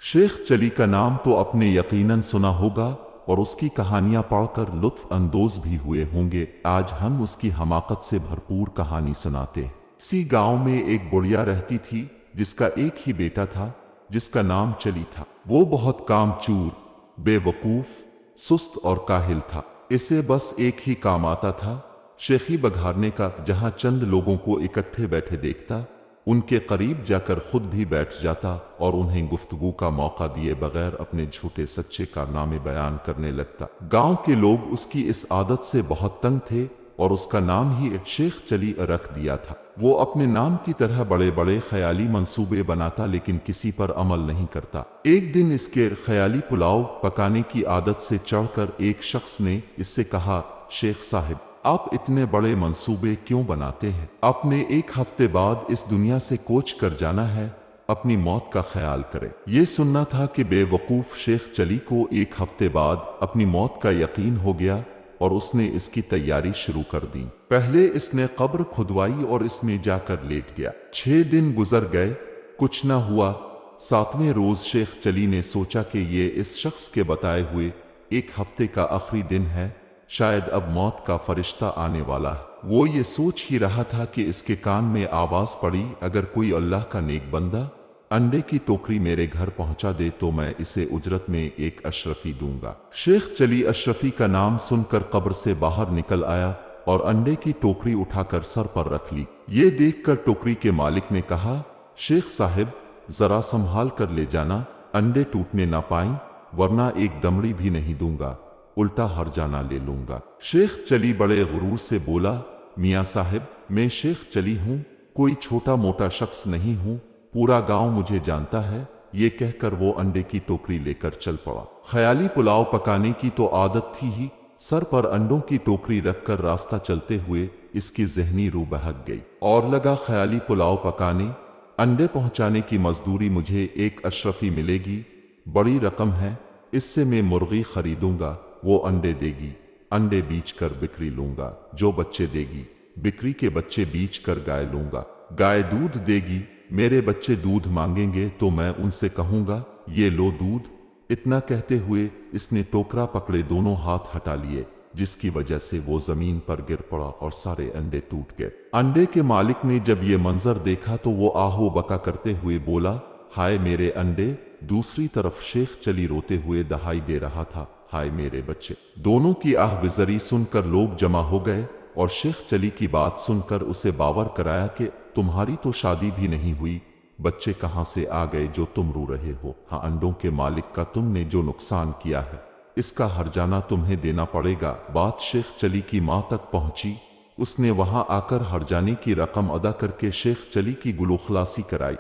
शेख चली का नाम तो आपने यकीनन सुना होगा और उसकी कहानियां पढ़कर लुत्फ अंदोज भी हुए होंगे। आज हम उसकी हमाकत से भरपूर कहानी सुनाते हैं। इसी गांव में एक बुढ़िया रहती थी जिसका एक ही बेटा था जिसका नाम चली था। वो बहुत कामचोर, बेवकूफ, सुस्त और काहिल था। इसे बस एक ही काम आता था, शेखी बघारने का। जहां चंद लोगों को इकट्ठे बैठे देखता, उनके करीब जाकर खुद भी बैठ जाता और उन्हें गुफ्तगू का मौका दिए बगैर अपने झूठे सच्चे कारनामे बयान करने लगता। गांव के लोग उसकी इस आदत से बहुत तंग थे और उसका नाम ही शेख चली रख दिया था। वो अपने नाम की तरह बड़े बड़े ख्याली मंसूबे बनाता लेकिन किसी पर अमल नहीं करता। एक दिन इसके ख्याली पुलाव पकाने की आदत से चढ़कर एक शख्स ने इससे कहा, शेख साहब, आप इतने बड़े मंसूबे क्यों बनाते हैं? आपने एक हफ्ते बाद इस दुनिया से कोच कर जाना है, अपनी मौत का ख्याल करें। ये सुनना था कि बेवकूफ शेख चली को एक हफ्ते बाद अपनी मौत का यकीन हो गया और उसने इसकी तैयारी शुरू कर दी। पहले इसने कब्र खुदवाई और इसमें जाकर लेट गया। 6 दिन गुजर गए, कुछ न हुआ। 7वें रोज शेख चली ने सोचा कि ये इस शख्स के बताए हुए एक हफ्ते का आखिरी दिन है, शायद अब मौत का फरिश्ता आने वाला है। वो ये सोच ही रहा था कि इसके कान में आवाज पड़ी, अगर कोई अल्लाह का नेक बंदा अंडे की टोकरी मेरे घर पहुंचा दे तो मैं इसे उजरत में एक अशरफी दूंगा। शेख चली अशरफी का नाम सुनकर कब्र से बाहर निकल आया और अंडे की टोकरी उठाकर सर पर रख ली। ये देखकर टोकरी के मालिक ने कहा, शेख साहब, जरा संभाल कर ले जाना, अंडे टूटने ना पाएं, वरना एक दमड़ी भी नहीं दूंगा, उल्टा हर जाना ले लूंगा। शेख चली बड़े गुरूर से बोला, मियाँ साहब, मैं शेख चली हूँ, कोई छोटा मोटा शख्स नहीं हूँ, पूरा गांव मुझे जानता है। ये कहकर वो अंडे की टोकरी लेकर चल पड़ा। ख्याली पुलाव पकाने की तो आदत थी ही, सर पर अंडों की टोकरी रखकर रास्ता चलते हुए इसकी जहनी रूह बहक गई और लगा ख्याली पुलाव पकाने। अंडे पहुंचाने की मजदूरी मुझे एक अशरफी मिलेगी, बड़ी रकम है, इससे मैं मुर्गी खरीदूंगा, वो अंडे देगी, अंडे बीच कर बिक्री लूंगा, जो बच्चे देगी, बिक्री के बच्चे बीच कर गाय लूंगा, गाय दूध देगी, मेरे बच्चे दूध मांगेंगे तो मैं उनसे कहूंगा, ये लो दूध। इतना कहते हुए इसने टोकरा पकड़े दोनों हाथ हटा लिए, जिसकी वजह से वो जमीन पर गिर पड़ा और सारे अंडे टूट गए। अंडे के मालिक ने जब ये मंजर देखा तो वो आहो बका करते हुए बोला, हाय मेरे अंडे। दूसरी तरफ शेख चली रोते हुए दहाई दे रहा था, हाय मेरे बच्चे। दोनों की आह विजरी सुनकर लोग जमा हो गए और शेख चली की बात सुनकर उसे बावर कराया कि तुम्हारी तो शादी भी नहीं हुई, बच्चे कहां से आ गए जो तुम रो रहे हो? हाँ, अंडों के मालिक का तुमने जो नुकसान किया है इसका हर्जाना तुम्हें देना पड़ेगा। बात शेख चली की मां तक पहुंची। उसने वहां आकर हर्जाने की रकम अदा करके शेख चली की गुलोखलासी कराई।